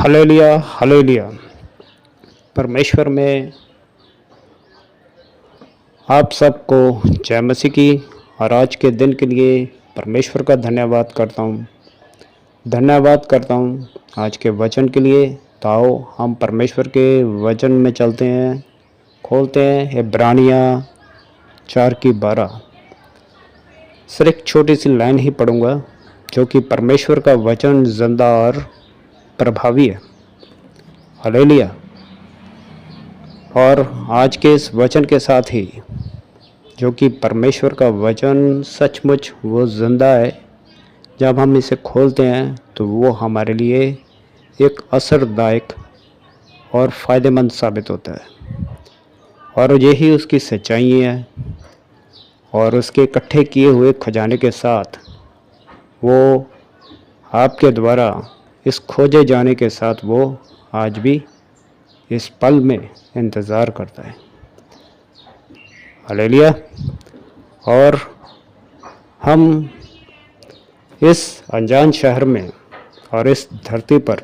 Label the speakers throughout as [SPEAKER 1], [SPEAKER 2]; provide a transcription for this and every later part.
[SPEAKER 1] Hallelujah hallelujah. परमेश्वर में आप सबको जय मसीह की। और आज के दिन के लिए परमेश्वर का धन्यवाद करता हूँ आज के वचन के लिए। तो आओ हम परमेश्वर के वचन में चलते हैं, खोलते हैं इब्रानियाँ 4:12। सिर्फ एक छोटी सी लाइन ही पढ़ूंगा, जो कि परमेश्वर का वचन जिंदा और प्रभावी है। हालेलुया। और आज के इस वचन के साथ ही, जो कि परमेश्वर का वचन सचमुच वो जिंदा है, जब हम इसे खोलते हैं तो वो हमारे लिए एक असरदायक और फ़ायदेमंद साबित होता है। और यही उसकी सच्चाई है। और उसके इकट्ठे किए हुए खजाने के साथ वो आपके द्वारा इस खोजे जाने के साथ वो आज भी इस पल में इंतज़ार करता है। हालेलुया। और हम इस अनजान शहर में और इस धरती पर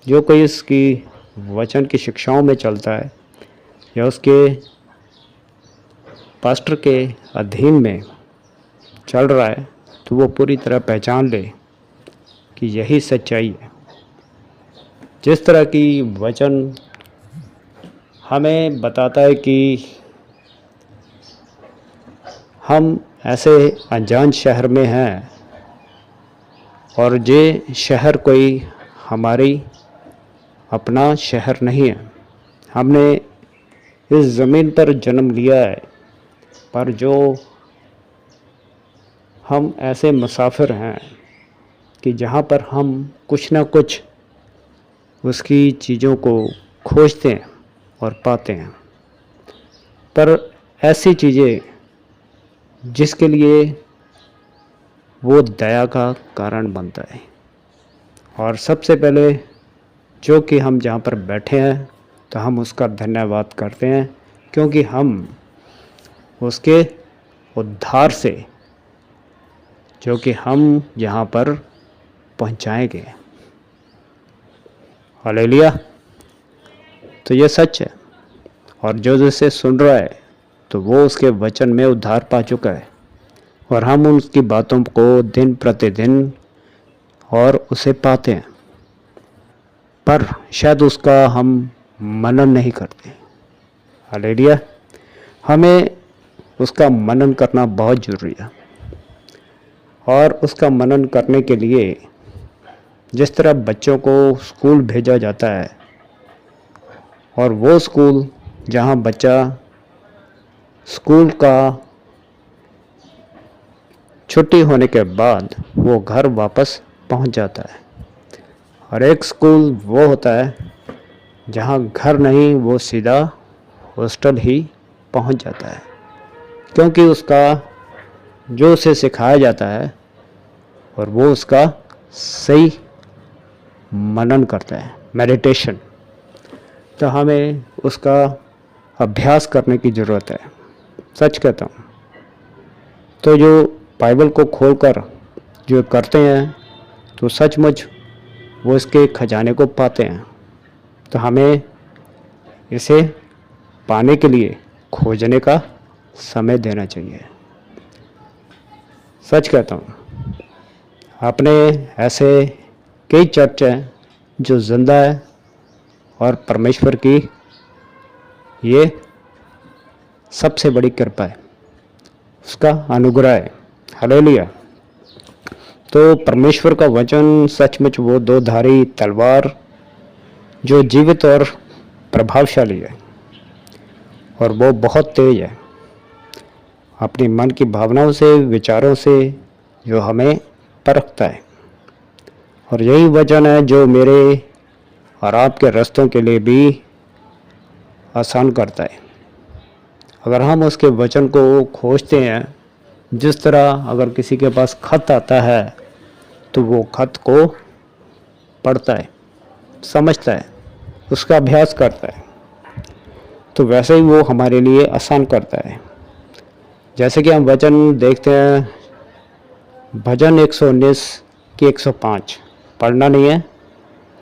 [SPEAKER 1] जो कोई इसकी वचन की शिक्षाओं में चलता है या उसके पास्टर के अधीन में चल रहा है, तो वो पूरी तरह पहचान ले कि यही सच्चाई है। जिस तरह की वचन हमें बताता है कि हम ऐसे अनजान शहर में हैं और ये शहर कोई हमारी अपना शहर नहीं है। हमने इस ज़मीन पर जन्म लिया है, पर जो हम ऐसे मुसाफिर हैं कि जहाँ पर हम कुछ ना कुछ उसकी चीज़ों को खोजते हैं और पाते हैं, पर ऐसी चीज़ें जिसके लिए वो दया का कारण बनता है। और सबसे पहले जो कि हम जहाँ पर बैठे हैं, तो हम उसका धन्यवाद करते हैं, क्योंकि हम उसके उद्धार से जो कि हम यहाँ पर पहुँचाएंगे। हालेलुया। तो ये सच है। और जो जिसे सुन रहा है, तो वो उसके वचन में उद्धार पा चुका है। और हम उसकी बातों को दिन प्रतिदिन और उसे पाते हैं, पर शायद उसका हम मनन नहीं करते। हालेलुया। हमें उसका मनन करना बहुत ज़रूरी है। और उसका मनन करने के लिए जिस तरह बच्चों को स्कूल भेजा जाता है, और वो स्कूल जहाँ बच्चा स्कूल का छुट्टी होने के बाद वो घर वापस पहुंच जाता है, और एक स्कूल वो होता है जहाँ घर नहीं, वो सीधा हॉस्टल ही पहुंच जाता है। क्योंकि उसका जो उसे सिखाया जाता है और वो उसका सही मनन करता है, मेडिटेशन। तो हमें उसका अभ्यास करने की ज़रूरत है। सच कहता हूँ। तो जो बाइबल को खोलकर जो करते हैं, तो सचमुच वो इसके खजाने को पाते हैं। तो हमें इसे पाने के लिए खोजने का समय देना चाहिए। सच कहता हूँ। अपने ऐसे कई चर्च हैं जो जिंदा है, और परमेश्वर की ये सबसे बड़ी कृपा है, उसका अनुग्रह है। हालेलुया। तो परमेश्वर का वचन सचमुच वो दो धारी तलवार जो जीवित और प्रभावशाली है, और वो बहुत तेज है। अपनी मन की भावनाओं से, विचारों से जो हमें परखता है। और यही वचन है जो मेरे और आपके रास्तों के लिए भी आसान करता है। अगर हम उसके वचन को खोजते हैं, जिस तरह अगर किसी के पास खत आता है, तो वो खत को पढ़ता है, समझता है, उसका अभ्यास करता है, तो वैसे ही वो हमारे लिए आसान करता है। जैसे कि हम वचन देखते हैं, भजन 119 की 105 पढ़ना नहीं है,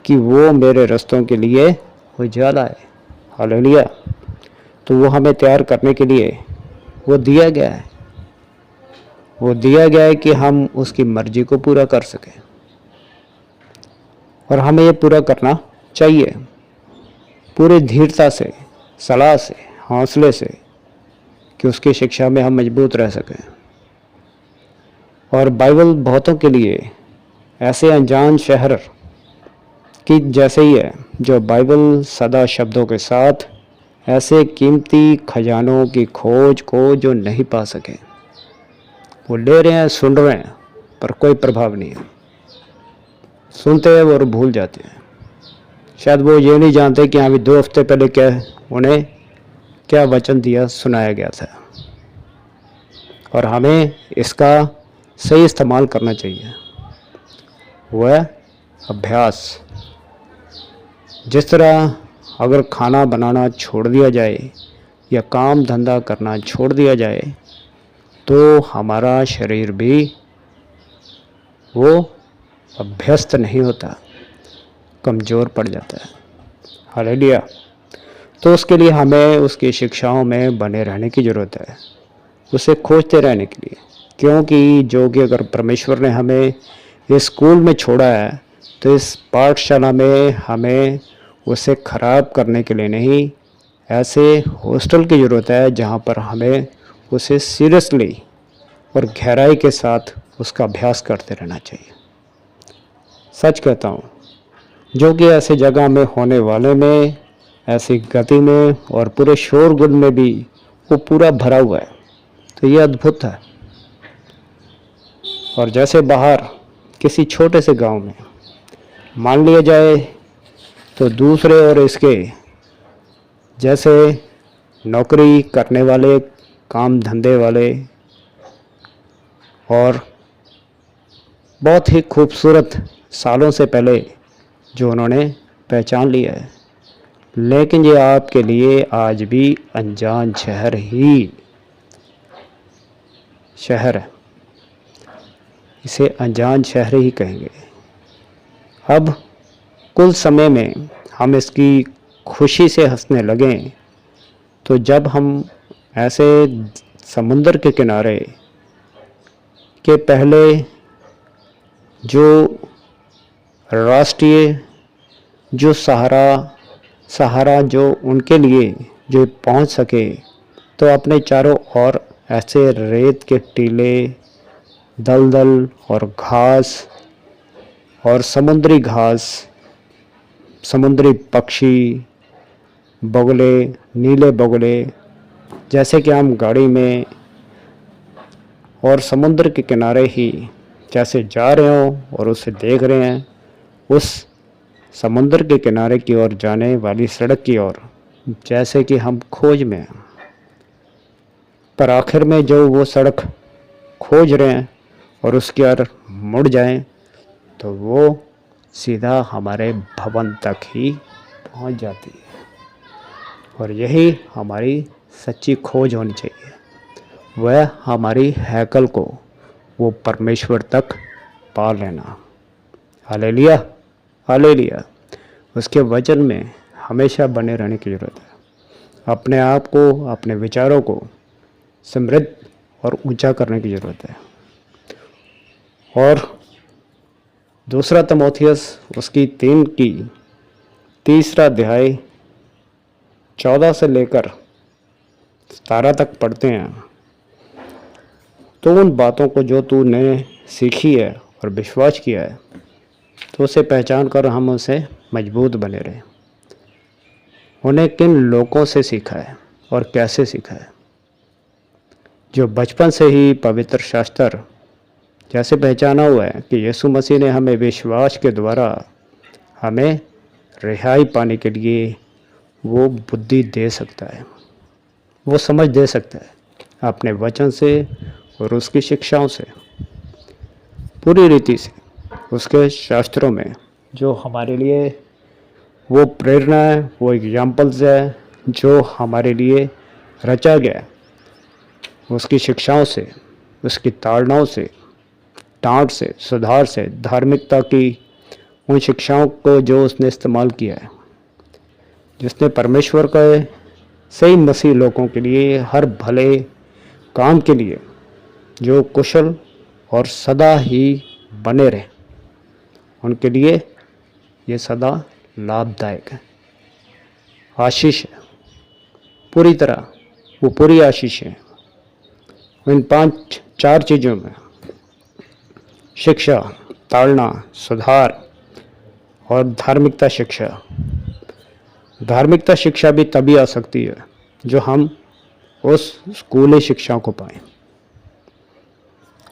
[SPEAKER 1] कि वो मेरे रास्तों के लिए उजाला है। हालेलुया। तो वो हमें तैयार करने के लिए वो दिया गया है। वो दिया गया है कि हम उसकी मर्जी को पूरा कर सकें, और हमें ये पूरा करना चाहिए पूरी धीरता से, सलाह से, हौसले से, कि उसकी शिक्षा में हम मजबूत रह सकें। और बाइबल बहुतों के लिए ऐसे अनजान शहर की जैसे ही है, जो बाइबल सदा शब्दों के साथ ऐसे कीमती खजानों की खोज को जो नहीं पा सके। वो ले रहे हैं, सुन रहे हैं, पर कोई प्रभाव नहीं है। सुनते हैं और भूल जाते हैं। शायद वो ये नहीं जानते कि अभी 2 हफ्ते पहले क्या उन्हें क्या वचन दिया, सुनाया गया था। और हमें इसका सही इस्तेमाल करना चाहिए। वह अभ्यास, जिस तरह अगर खाना बनाना छोड़ दिया जाए या काम धंधा करना छोड़ दिया जाए, तो हमारा शरीर भी वो अभ्यस्त नहीं होता, कमज़ोर पड़ जाता है। हालेलुया। तो उसके लिए हमें उसकी शिक्षाओं में बने रहने की ज़रूरत है, उसे खोजते रहने के लिए। क्योंकि जो कि अगर परमेश्वर ने हमें इस स्कूल में छोड़ा है, तो इस पाठशाला में हमें उसे ख़राब करने के लिए नहीं, ऐसे हॉस्टल की ज़रूरत है जहाँ पर हमें उसे सीरियसली और गहराई के साथ उसका अभ्यास करते रहना चाहिए। सच कहता हूँ, जो कि ऐसे जगह में होने वाले में, ऐसी गति में और पूरे शोरगुल में भी वो पूरा भरा हुआ है, तो ये अद्भुत है। और जैसे बाहर किसी छोटे से गांव में मान लिया जाए, तो दूसरे और इसके जैसे नौकरी करने वाले, काम धंधे वाले, और बहुत ही खूबसूरत सालों से पहले जो उन्होंने पहचान लिया है, लेकिन ये आपके लिए आज भी अनजान शहर है। इसे अनजान शहर ही कहेंगे। अब कुछ समय में हम इसकी खुशी से हंसने लगें, तो जब हम ऐसे समुंदर के किनारे के पहले जो राष्ट्रीय जो सहारा जो उनके लिए जो पहुंच सके, तो अपने चारों ओर ऐसे रेत के टीले, दलदल और घास और समुद्री घास, समुद्री पक्षी, बगुले, नीले बगुले, जैसे कि हम गाड़ी में और समुद्र के किनारे ही जैसे जा रहे हों और उसे देख रहे हैं, उस समुद्र के किनारे की ओर जाने वाली सड़क की ओर जैसे कि हम खोज में हैं, पर आखिर में जो वो सड़क खोज रहे हैं और उसकी ओर मुड़ जाएं, तो वो सीधा हमारे भवन तक ही पहुंच जाती है। और यही हमारी सच्ची खोज होनी चाहिए, वह हमारी हैकल को वो परमेश्वर तक पा लेना। Hallelujah, hallelujah. उसके वचन में हमेशा बने रहने की ज़रूरत है। अपने आप को, अपने विचारों को समृद्ध और ऊंचा करने की ज़रूरत है। और दूसरा तीमुथियुस उसकी 3 की तीसरा अध्याय 14 से लेकर 17 तक पढ़ते हैं, तो उन बातों को जो तूने सीखी है और विश्वास किया है, तो उसे पहचान कर हम उसे मजबूत बने रहें। उन्हें किन लोगों से सीखा है और कैसे सीखा है, जो बचपन से ही पवित्र शास्त्र जैसे पहचाना हुआ है कि यीशु मसीह ने हमें विश्वास के द्वारा हमें रिहाई पाने के लिए वो बुद्धि दे सकता है, वो समझ दे सकता है, अपने वचन से और उसकी शिक्षाओं से, पूरी रीति से, उसके शास्त्रों में जो हमारे लिए वो प्रेरणा है, वो एग्जाम्पल्स है जो हमारे लिए रचा गया, उसकी शिक्षाओं से, उसकी ताड़नाओं से, डांट से, सुधार से, धार्मिकता की उन शिक्षाओं को जो उसने इस्तेमाल किया है, जिसने परमेश्वर के सही मसीह लोगों के लिए, हर भले काम के लिए जो कुशल और सदा ही बने रहे, उनके लिए ये सदा लाभदायक है, आशीष है, पूरी तरह वो पूरी आशीष है। इन 4 चीज़ों में शिक्षा, ताड़ना, सुधार और धार्मिकता शिक्षा। धार्मिकता शिक्षा भी तभी आ सकती है जो हम उस स्कूली शिक्षा को पाएं,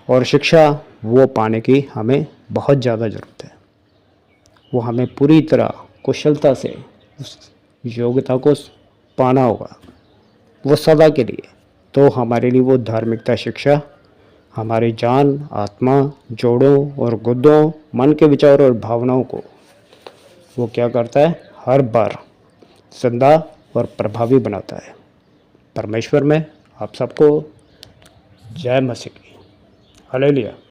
[SPEAKER 1] और शिक्षा वो पाने की हमें बहुत ज़्यादा ज़रूरत है। वो हमें पूरी तरह कुशलता से उस योग्यता को पाना होगा, वो सदा के लिए। तो हमारे लिए वो धार्मिकता शिक्षा हमारी जान, आत्मा, जोड़ों और गुर्दों, मन के विचार और भावनाओं को वो क्या करता है, हर बार जिंदा और प्रभावी बनाता है। परमेश्वर में आप सबको जय मसीह की। हालेलुया।